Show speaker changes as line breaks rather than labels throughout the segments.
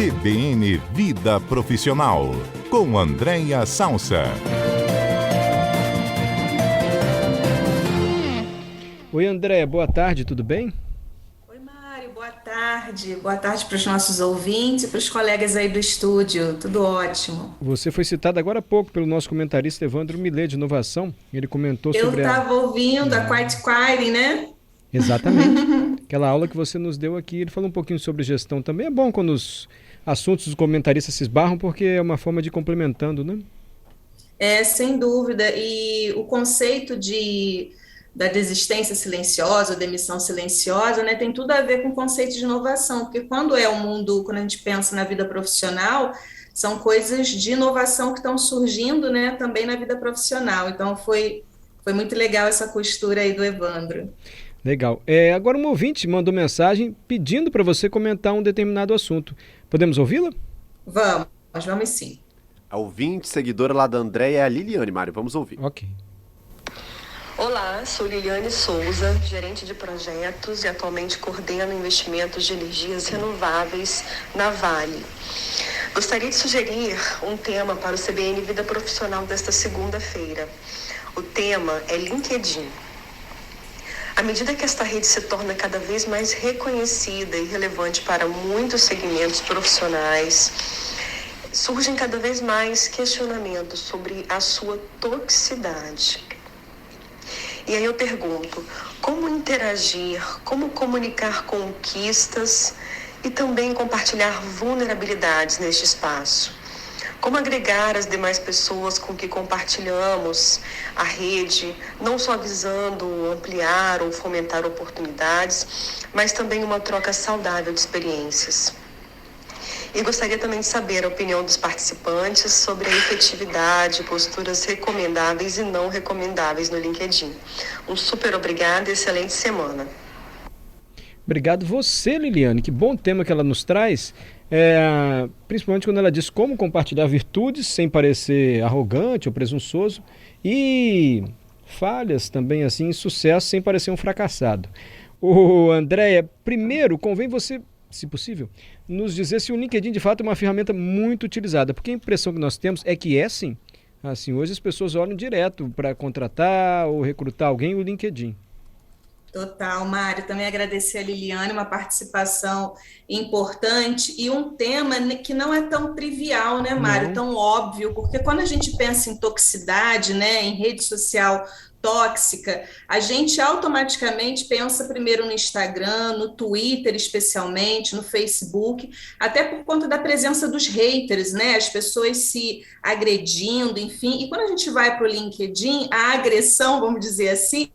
CBN Vida Profissional, com Andréia Salsa.
Oi, Andréia, boa tarde, tudo bem?
Oi, Mário, boa tarde. Boa tarde para os nossos ouvintes e para os colegas aí do estúdio. Tudo ótimo.
Você foi citada agora há pouco pelo nosso comentarista Evandro Millet, de Inovação. Ele comentou
Eu
sobre a...
estava ouvindo a Quiet Quitting, né?
Exatamente. Aquela aula que você nos deu aqui. Ele falou um pouquinho sobre gestão também. É bom quando os assuntos dos comentaristas se esbarram, porque é uma forma de ir complementando, né?
É, sem dúvida. E o conceito da desistência silenciosa, ou demissão silenciosa, né, tem tudo a ver com o conceito de inovação, porque quando a gente pensa na vida profissional, são coisas de inovação que estão surgindo, né, também na vida profissional. Então, foi muito legal essa costura aí do Evandro.
Legal. Agora um ouvinte mandou mensagem pedindo para você comentar um determinado assunto. Podemos ouvi-la?
Vamos sim.
A ouvinte, seguidora lá da Andréia é a Liliane, Mário. Vamos ouvir.
Ok.
Olá, sou Liliane Souza, gerente de projetos e atualmente coordeno investimentos de energias renováveis na Vale. Gostaria de sugerir um tema para o CBN Vida Profissional desta segunda-feira. O tema é LinkedIn. À medida que esta rede se torna cada vez mais reconhecida e relevante para muitos segmentos profissionais, surgem cada vez mais questionamentos sobre a sua toxicidade. E aí eu pergunto, como interagir, como comunicar conquistas e também compartilhar vulnerabilidades neste espaço? Como agregar as demais pessoas com que compartilhamos a rede, não só visando ampliar ou fomentar oportunidades, mas também uma troca saudável de experiências? E gostaria também de saber a opinião dos participantes sobre a efetividade, posturas recomendáveis e não recomendáveis no LinkedIn. Um super obrigada e excelente semana.
Obrigado você, Liliane. Que bom tema que ela nos traz. Principalmente quando ela diz como compartilhar virtudes sem parecer arrogante ou presunçoso e falhas também assim, sucesso sem parecer um fracassado. Andréia, primeiro convém você, se possível, nos dizer se o LinkedIn de fato é uma ferramenta muito utilizada, porque a impressão que nós temos é que é sim. Assim, hoje as pessoas olham direto para contratar ou recrutar alguém no LinkedIn.
Total, Mário. Também agradecer a Liliane, uma participação importante e um tema que não é tão trivial, né, Mário?
Não.
Tão óbvio, porque quando a gente pensa em toxicidade, né, em rede social tóxica, a gente automaticamente pensa primeiro no Instagram, no Twitter especialmente, no Facebook, até por conta da presença dos haters, né? As pessoas se agredindo, enfim. E quando a gente vai para o LinkedIn, a agressão, vamos dizer assim,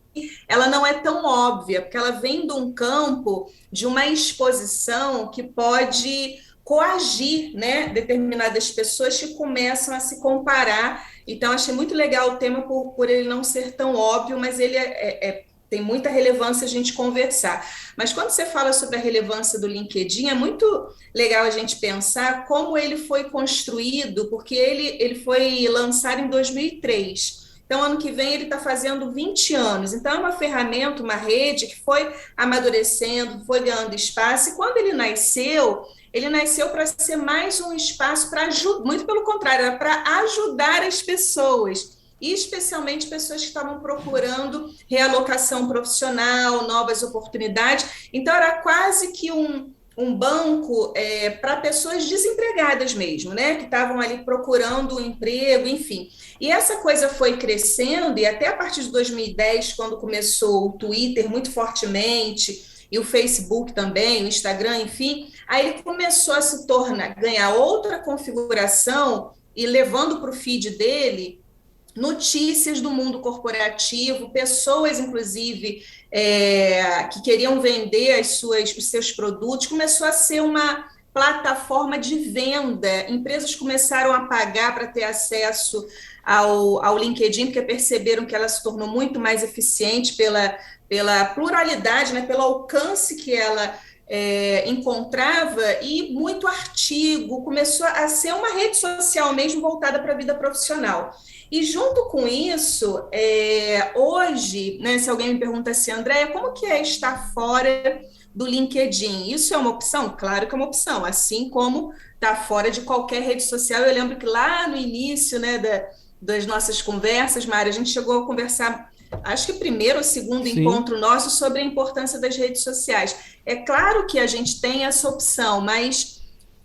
ela não é tão óbvia, porque ela vem de um campo de uma exposição que pode coagir, né, determinadas pessoas que começam a se comparar. Então, achei muito legal o tema por ele não ser tão óbvio, mas ele tem muita relevância a gente conversar. Mas quando você fala sobre a relevância do LinkedIn, é muito legal a gente pensar como ele foi construído, porque ele foi lançado em 2003. Então, ano que vem ele está fazendo 20 anos. Então, é uma ferramenta, uma rede que foi amadurecendo, foi ganhando espaço. E quando ele nasceu para ser mais um espaço para ajudar, muito pelo contrário, era para ajudar as pessoas, e especialmente pessoas que estavam procurando realocação profissional, novas oportunidades. Então, era quase que um banco para pessoas desempregadas mesmo, né, que estavam ali procurando um emprego, enfim. E essa coisa foi crescendo, e até a partir de 2010, quando começou o Twitter muito fortemente, e o Facebook também, o Instagram, enfim, aí ele começou a se tornar, ganhar outra configuração e levando para o feed dele notícias do mundo corporativo, pessoas, inclusive, que queriam vender os seus produtos, começou a ser uma plataforma de venda. Empresas começaram a pagar para ter acesso ao LinkedIn, porque perceberam que ela se tornou muito mais eficiente pela pluralidade, né, pelo alcance que ela encontrava, e muito artigo, começou a ser uma rede social mesmo voltada para a vida profissional. E junto com isso, hoje, né, se alguém me pergunta assim, Andréia, como que é estar fora do LinkedIn. Isso é uma opção? Claro que é uma opção, assim como está fora de qualquer rede social. Eu lembro que lá no início, né, das nossas conversas, Mário, a gente chegou a conversar, acho que primeiro ou segundo
Sim.
encontro nosso, sobre a importância das redes sociais. É claro que a gente tem essa opção, mas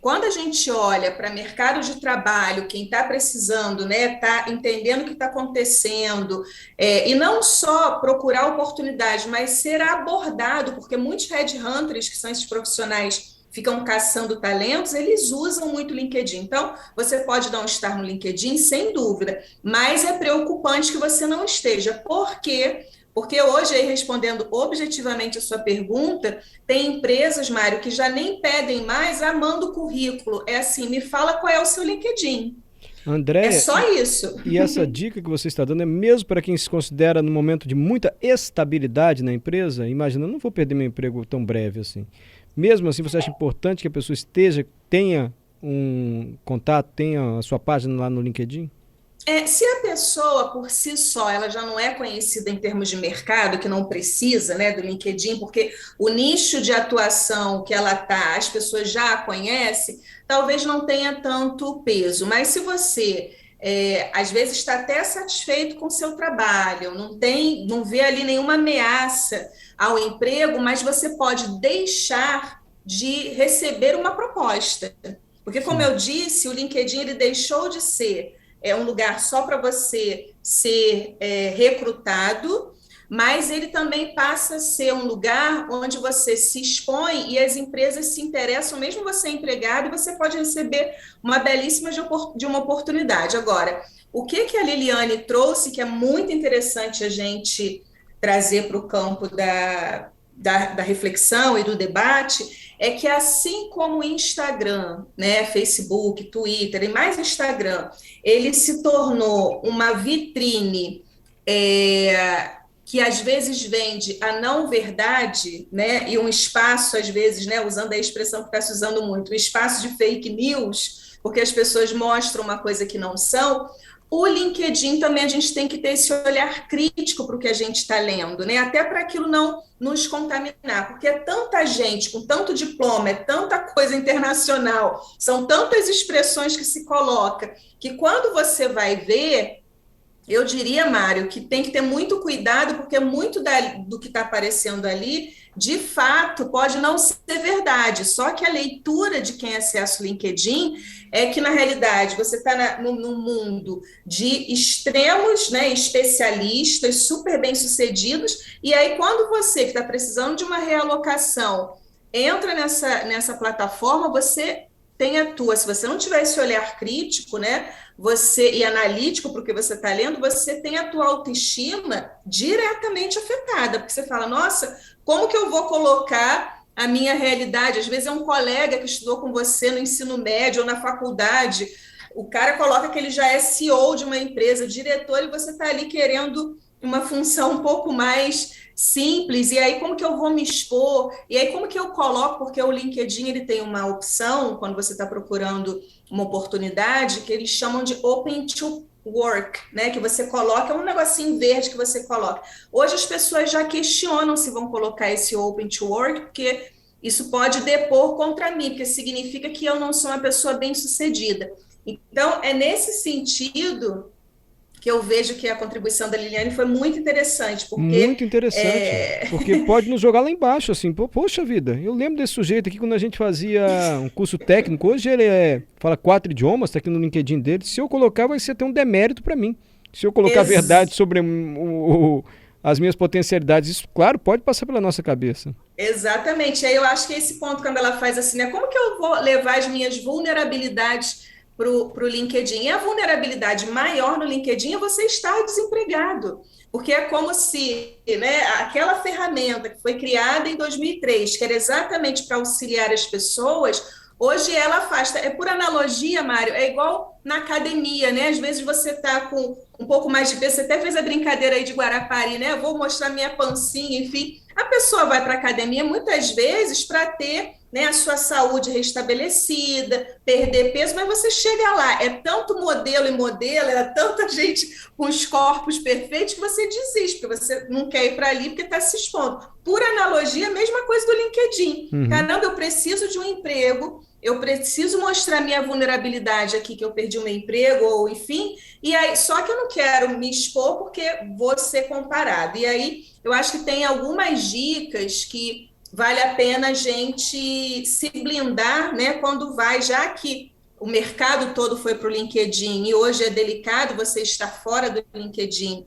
quando a gente olha para mercado de trabalho, quem está precisando, né, está entendendo o que está acontecendo, e não só procurar oportunidade, mas ser abordado, porque muitos headhunters, que são esses profissionais ficam caçando talentos, eles usam muito o LinkedIn. Então, você pode dar um start no LinkedIn, sem dúvida, mas é preocupante que você não esteja. Por quê? Porque hoje, aí, respondendo objetivamente a sua pergunta, tem empresas, Mário, que já nem pedem mais a manda o currículo. É assim, me fala qual é o seu LinkedIn.
André,
É só isso.
e essa dica que você está dando é mesmo para quem se considera no momento de muita estabilidade na empresa? Imagina, não vou perder meu emprego tão breve assim. Mesmo assim, você acha importante que a pessoa tenha um contato, tenha a sua página lá no LinkedIn?
Se a pessoa, por si só, ela já não é conhecida em termos de mercado, que não precisa, né, do LinkedIn, porque o nicho de atuação que ela está, as pessoas já a conhecem, talvez não tenha tanto peso. Mas se você, às vezes, está até satisfeito com o seu trabalho, não vê ali nenhuma ameaça ao emprego, mas você pode deixar de receber uma proposta. Porque, como eu disse, o LinkedIn ele deixou de ser um lugar só para você ser recrutado, mas ele também passa a ser um lugar onde você se expõe e as empresas se interessam, mesmo você empregado, e você pode receber uma belíssima de uma oportunidade. Agora, o que a Liliane trouxe, que é muito interessante a gente trazer para o campo da reflexão e do debate, é que assim como o Instagram, né, Facebook, Twitter e mais Instagram, ele se tornou uma vitrine que às vezes vende a não verdade, né, e um espaço, às vezes, né, usando a expressão que está se usando muito, um espaço de fake news, porque as pessoas mostram uma coisa que não são. O LinkedIn também a gente tem que ter esse olhar crítico para o que a gente está lendo, né? Até para aquilo não nos contaminar, porque é tanta gente com tanto diploma, é tanta coisa internacional, são tantas expressões que se coloca, que quando você vai ver, eu diria, Mário, que tem que ter muito cuidado, porque muito do que está aparecendo ali, de fato, pode não ser verdade, só que a leitura de quem acessa o LinkedIn é que, na realidade, você está num mundo de extremos, né, especialistas, super bem-sucedidos, e aí quando você, que está precisando de uma realocação, entra nessa plataforma, você se você não tiver esse olhar crítico, né, e analítico para o que você está lendo, você tem a tua autoestima diretamente afetada, porque você fala, nossa, como que eu vou colocar a minha realidade? Às vezes é um colega que estudou com você no ensino médio ou na faculdade, o cara coloca que ele já é CEO de uma empresa, diretor, e você está ali querendo uma função um pouco mais simples, e aí como que eu vou me expor? E aí como que eu coloco? Porque o LinkedIn ele tem uma opção, quando você está procurando uma oportunidade, que eles chamam de Open to Work, né? Que você coloca, é um negocinho verde que você coloca. Hoje as pessoas já questionam se vão colocar esse Open to Work, porque isso pode depor contra mim, porque significa que eu não sou uma pessoa bem-sucedida. Então, é nesse sentido que eu vejo que a contribuição da Liliane foi muito interessante.
Muito interessante, porque pode nos jogar lá embaixo, assim, poxa vida, eu lembro desse sujeito aqui quando a gente fazia um curso técnico, hoje ele fala 4 idiomas, está aqui no LinkedIn dele, se eu colocar vai ser até um demérito para mim, se eu colocar a verdade sobre as minhas potencialidades, isso, claro, pode passar pela nossa cabeça.
Exatamente, aí eu acho que esse ponto, quando ela faz assim, né, como que eu vou levar as minhas vulnerabilidades para o LinkedIn? E a vulnerabilidade maior no LinkedIn é você estar desempregado, porque é como se, né, aquela ferramenta que foi criada em 2003, que era exatamente para auxiliar as pessoas, hoje ela afasta. É por analogia, Mário, é igual na academia, né? Às vezes você está com um pouco mais de peso, você até fez a brincadeira aí de Guarapari, né? Eu vou mostrar minha pancinha, enfim. A pessoa vai para a academia muitas vezes para ter, né, a sua saúde restabelecida, perder peso, mas você chega lá, é tanto modelo e modelo, é tanta gente com os corpos perfeitos que você desiste, porque você não quer ir para ali porque está se expondo. Por analogia, a mesma coisa do LinkedIn. Caramba, eu preciso de um emprego, eu preciso mostrar minha vulnerabilidade aqui, que eu perdi o meu emprego, ou enfim, e aí, só que eu não quero me expor porque vou ser comparado. E aí, eu acho que tem algumas dicas que vale a pena a gente se blindar, né, quando vai, já que o mercado todo foi para o LinkedIn e hoje é delicado você estar fora do LinkedIn,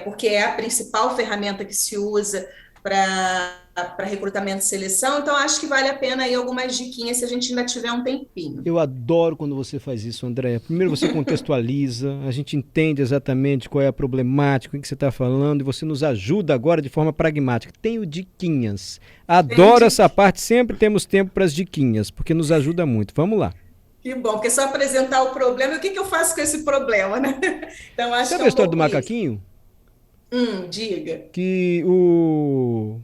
porque é a principal ferramenta que se usa para recrutamento e seleção, então acho que vale a pena aí algumas diquinhas se a gente ainda tiver um tempinho.
Eu adoro quando você faz isso, Andréia. Primeiro você contextualiza, a gente entende exatamente qual é a problemática, o que você está falando, e você nos ajuda agora de forma pragmática. Tenho diquinhas. Adoro essa parte, sempre temos tempo para as diquinhas, porque nos ajuda muito. Vamos lá.
Que bom, porque só apresentar o problema, e o que eu faço com esse problema, né? Então, acho
Sabe
que
a história do macaquinho?
Diga.
Que o...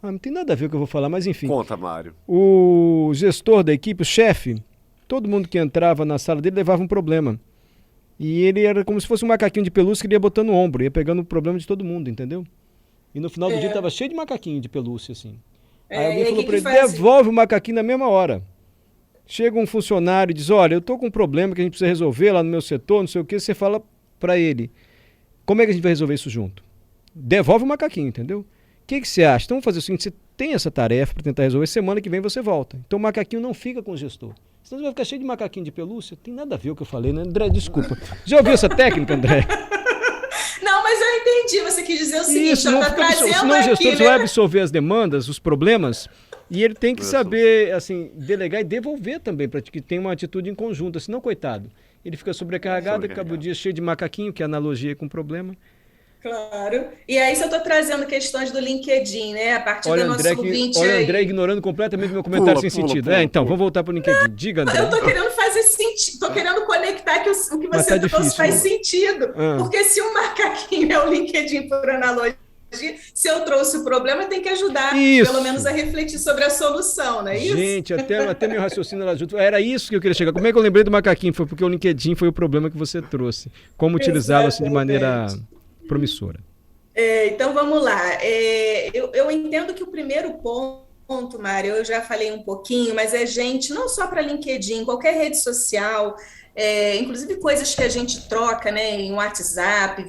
não tem nada a ver com o que eu vou falar, mas enfim.
Conta, Mário.
O gestor da equipe, o chefe, todo mundo que entrava na sala dele levava um problema. E ele era como se fosse um macaquinho de pelúcia que ele ia botando no ombro, ia pegando o problema de todo mundo, entendeu? E no final do dia estava cheio de macaquinho de pelúcia, assim. Aí alguém falou para ele, devolve o macaquinho na mesma hora. Chega um funcionário e diz, olha, eu tô com um problema que a gente precisa resolver lá no meu setor, não sei o que, você fala para ele, como é que a gente vai resolver isso junto? Devolve o macaquinho, entendeu? O que você acha? Então vamos fazer o seguinte, você tem essa tarefa para tentar resolver, semana que vem você volta. Então o macaquinho não fica com o gestor. Senão você vai ficar cheio de macaquinho de pelúcia. Tem nada a ver o que eu falei, né? André, desculpa. Já ouviu essa técnica, André?
Não, mas eu entendi. Você quis dizer o seguinte,
isso,
ela está trazendo
senão o gestor
aqui, né?
vai absorver as demandas, os problemas, e ele tem que saber, assim, delegar e devolver também, para que tenha uma atitude em conjunto. Senão, coitado, ele fica sobrecarregado, acaba o dia cheio de macaquinho, que é analogia com problema.
Claro. E aí, se eu estou trazendo questões do LinkedIn, né? A partir do nosso ouvinte.
Olha o André ignorando completamente meu comentário sem sentido. Então, vamos voltar para o LinkedIn. Diga, André.
Eu estou querendo fazer sentido, estou querendo conectar que o que você trouxe faz sentido. Porque se um macaquinho é o LinkedIn por analogia, se eu trouxe o problema, tem que ajudar, pelo menos, a refletir sobre a solução, não é isso?
Gente, até meu raciocínio lá junto. Era isso que eu queria chegar. Como é que eu lembrei do macaquinho? Foi porque o LinkedIn foi o problema que você trouxe. Como utilizá-lo assim, de maneira promissora.
Então, vamos lá. Eu entendo que o primeiro ponto, Mário, eu já falei um pouquinho, mas gente, não só para LinkedIn, qualquer rede social, inclusive coisas que a gente troca, né, em WhatsApp,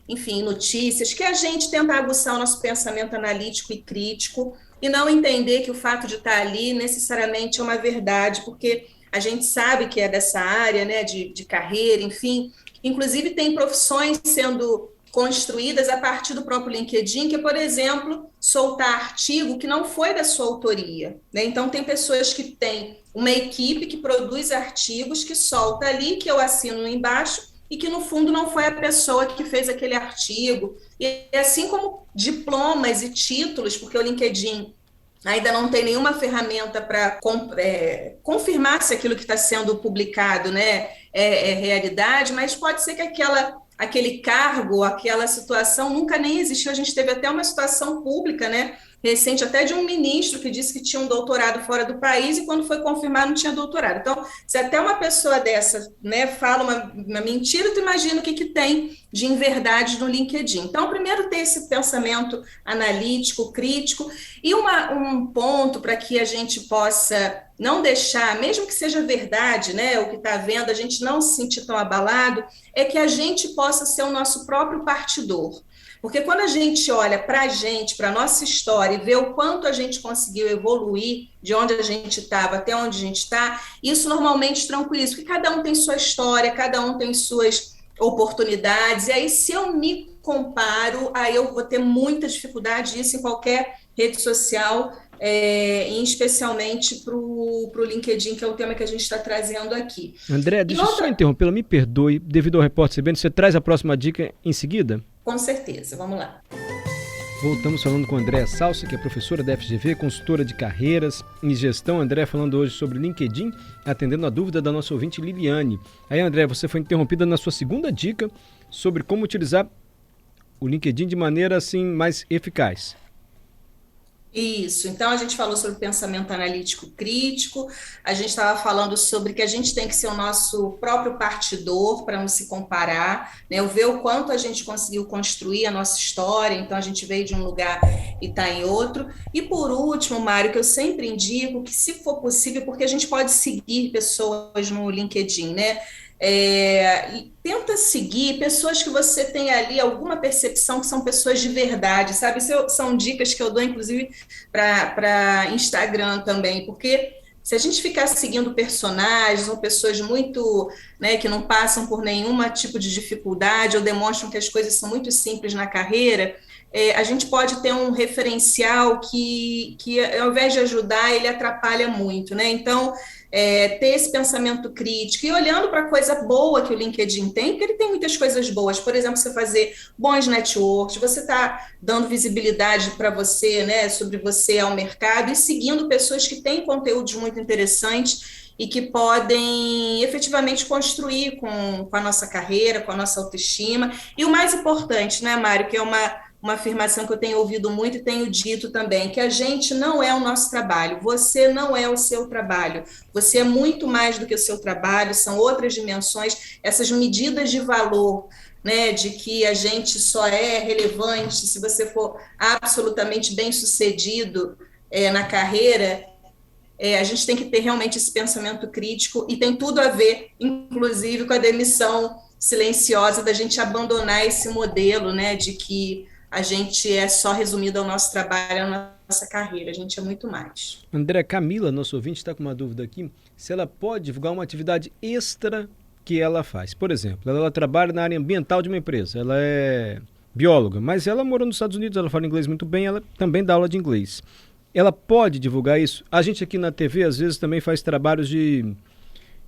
enfim, notícias, que a gente tenta aguçar o nosso pensamento analítico e crítico e não entender que o fato de estar ali necessariamente é uma verdade, porque a gente sabe que é dessa área, né, de carreira, enfim. Inclusive, tem profissões sendo construídas a partir do próprio LinkedIn, que é, por exemplo, soltar artigo que não foi da sua autoria, né? Então, tem pessoas que têm uma equipe que produz artigos, que solta ali, que eu assino embaixo, e que, no fundo, não foi a pessoa que fez aquele artigo. E assim como diplomas e títulos, porque o LinkedIn ainda não tem nenhuma ferramenta para confirmar se aquilo que está sendo publicado, né, é realidade, mas pode ser que aquele cargo, aquela situação nunca nem existiu. A gente teve até uma situação pública, né, recente, até de um ministro que disse que tinha um doutorado fora do país e quando foi confirmar não tinha doutorado. Então, se até uma pessoa dessa, né, fala uma mentira, tu imagina o que tem de inverdade no LinkedIn. Então, primeiro ter esse pensamento analítico, crítico, e um ponto para que a gente possa não deixar, mesmo que seja verdade, né, o que está vendo, a gente não se sentir tão abalado, é que a gente possa ser o nosso próprio partidor. Porque quando a gente olha para a gente, para a nossa história, e vê o quanto a gente conseguiu evoluir de onde a gente estava até onde a gente está, isso normalmente tranquiliza, porque cada um tem sua história, cada um tem suas oportunidades, e aí se eu me comparo, aí eu vou ter muita dificuldade disso em qualquer rede social, e especialmente para o LinkedIn, que é o tema que a gente está trazendo aqui.
André, deixa eu só interrompê-la, me perdoe, devido ao repórter CBN, você traz a próxima dica em seguida?
Com certeza, vamos lá.
Voltamos falando com a Andréa Salsa, que é professora da FGV, consultora de carreiras e gestão. André falando hoje sobre LinkedIn, atendendo a dúvida da nossa ouvinte Liliane. Aí, André, você foi interrompida na sua segunda dica sobre como utilizar o LinkedIn de maneira assim mais eficaz.
Isso, então a gente falou sobre pensamento analítico crítico, a gente estava falando sobre que a gente tem que ser o nosso próprio partidor para não se comparar, né? Eu ver o quanto a gente conseguiu construir a nossa história, então a gente veio de um lugar e está em outro. E por último, Mário, que eu sempre indico que, se for possível, porque a gente pode seguir pessoas no LinkedIn, né? E tenta seguir pessoas que você tem ali alguma percepção que são pessoas de verdade, sabe? São dicas que eu dou, inclusive, para Instagram também, porque se a gente ficar seguindo personagens ou pessoas muito, né, que não passam por nenhum tipo de dificuldade ou demonstram que as coisas são muito simples na carreira, a gente pode ter um referencial que, ao invés de ajudar, ele atrapalha muito, né? Então, ter esse pensamento crítico e olhando para a coisa boa que o LinkedIn tem, porque ele tem muitas coisas boas. Por exemplo, você fazer bons networks, você está dando visibilidade para você, né, sobre você ao mercado e seguindo pessoas que têm conteúdos muito interessantes e que podem efetivamente construir com a nossa carreira, com a nossa autoestima. E o mais importante, né, Mário, que é uma afirmação que eu tenho ouvido muito e tenho dito também, que a gente não é o nosso trabalho, você não é o seu trabalho, você é muito mais do que o seu trabalho, são outras dimensões, essas medidas de valor, né, de que a gente só é relevante se você for absolutamente bem-sucedido na carreira, a gente tem que ter realmente esse pensamento crítico e tem tudo a ver, inclusive, com a demissão silenciosa, da gente abandonar esse modelo, né, de que a gente é só resumido ao nosso trabalho, à nossa carreira, a gente é muito mais.
André, Camila, nosso ouvinte, está com uma dúvida aqui, se ela pode divulgar uma atividade extra que ela faz. Por exemplo, ela trabalha na área ambiental de uma empresa, ela é bióloga, mas ela morou nos Estados Unidos, ela fala inglês muito bem, ela também dá aula de inglês. Ela pode divulgar isso? A gente aqui na TV, às vezes, também faz trabalhos em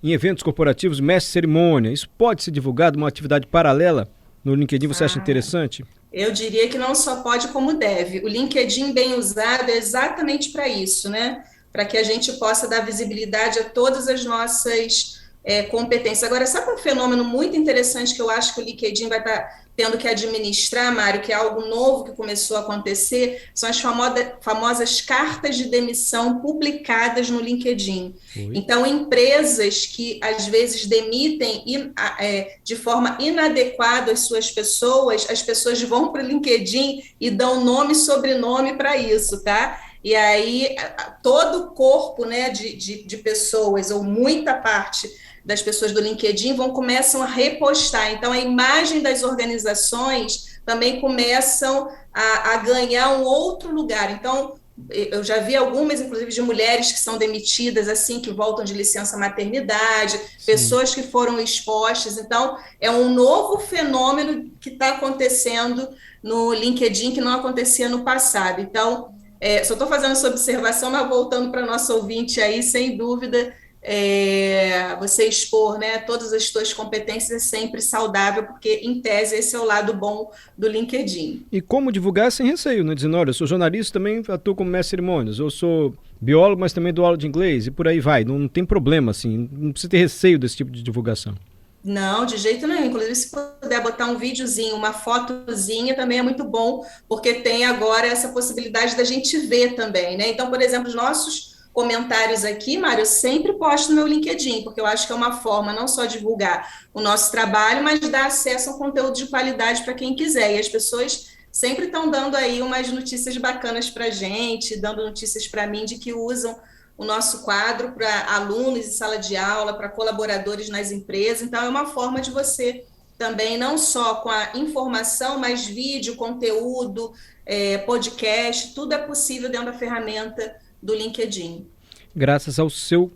eventos corporativos, mestre de cerimônia. Isso pode ser divulgado, uma atividade paralela no LinkedIn, você acha interessante?
Eu diria que não só pode, como deve. O LinkedIn bem usado é exatamente para isso, né? Para que a gente possa dar visibilidade a todas as nossas competências. Agora, sabe um fenômeno muito interessante que eu acho que o LinkedIn vai estar tendo que administrar, Mário, que é algo novo que começou a acontecer, são as famosas cartas de demissão publicadas no LinkedIn. Então, empresas que, às vezes, demitem de forma inadequada as suas pessoas, as pessoas vão para o LinkedIn e dão nome e sobrenome para isso, tá? E aí, todo o corpo, né, de pessoas, ou muita parte das pessoas do LinkedIn começam a repostar. Então, a imagem das organizações também começam a ganhar um outro lugar. Então, eu já vi algumas, inclusive, de mulheres que são demitidas, assim, que voltam de licença maternidade, pessoas que foram expostas. Então, é um novo fenômeno que está acontecendo no LinkedIn que não acontecia no passado. Então, só estou fazendo essa observação, mas voltando para nosso ouvinte aí, sem dúvida, você expor, né, todas as suas competências é sempre saudável, porque, em tese, esse é o lado bom do LinkedIn.
E como divulgar sem receio, né? Dizendo, olha, eu sou jornalista, também atuo como mestre de cerimônias, eu sou biólogo, mas também dou aula de inglês, e por aí vai. Não tem problema, assim, não precisa ter receio desse tipo de divulgação.
Não, de jeito nenhum. Inclusive, se puder botar um videozinho, uma fotozinha, também é muito bom, porque tem agora essa possibilidade da gente ver também, né? Então, por exemplo, os nossos comentários aqui, Mário, eu sempre posto no meu LinkedIn, porque eu acho que é uma forma não só de divulgar o nosso trabalho, mas dar acesso a um conteúdo de qualidade para quem quiser. E as pessoas sempre estão dando aí umas notícias bacanas para a gente, dando notícias para mim de que usam o nosso quadro para alunos em sala de aula, para colaboradores nas empresas. Então, é uma forma de você também, não só com a informação, mas vídeo, conteúdo, podcast, tudo é possível dentro da ferramenta do LinkedIn.
Graças ao seu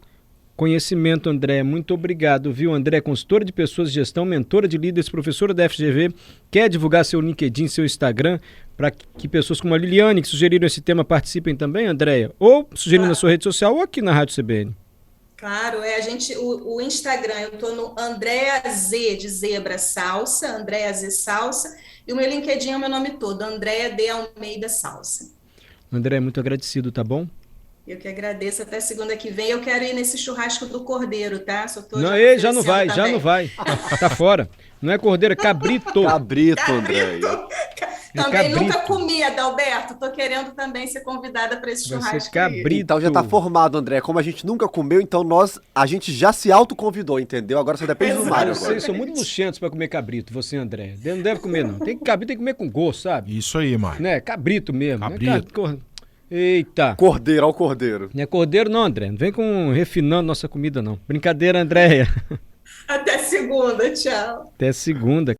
conhecimento, André. Muito obrigado, viu? André, consultora de pessoas de gestão, mentora de líderes, professora da FGV, quer divulgar seu LinkedIn, seu Instagram, para que pessoas como a Liliane, que sugeriram esse tema, participem também, Andréia? Ou sugerindo na sua rede social ou aqui na Rádio CBN.
Claro, o Instagram, eu estou no Andréa Z, de zebra, Salsa, Andréa Z Salsa, e o meu LinkedIn é o meu nome todo, Andréa D. Almeida Salsa.
André, muito agradecido, tá bom?
Eu que agradeço, até segunda que vem. Eu quero ir nesse churrasco do Cordeiro, tá?
Não, já não vai, também. Já não vai. Tá fora. Não é Cordeiro, é cabrito.
Cabrito, André.
Também
cabrito.
nunca comi, Adalberto. Estou querendo também ser convidada para esse
Vai ser
churrasco.
cabrito.
Então já tá formado, André. Como a gente nunca comeu, então a gente já se autoconvidou, entendeu? Agora só depende do Mário. Agora.
Vocês são muito luxentos pra comer cabrito, você, André. Não deve comer, não. Cabrito tem que comer com gosto, sabe?
Isso aí, Mário.
Né? Cabrito mesmo.
Cabrito.
Né? Eita.
Cordeiro, ao cordeiro.
Não é cordeiro, não, André. Não vem com refinando nossa comida, não. Brincadeira, Andréia.
Até segunda, tchau.
Até segunda.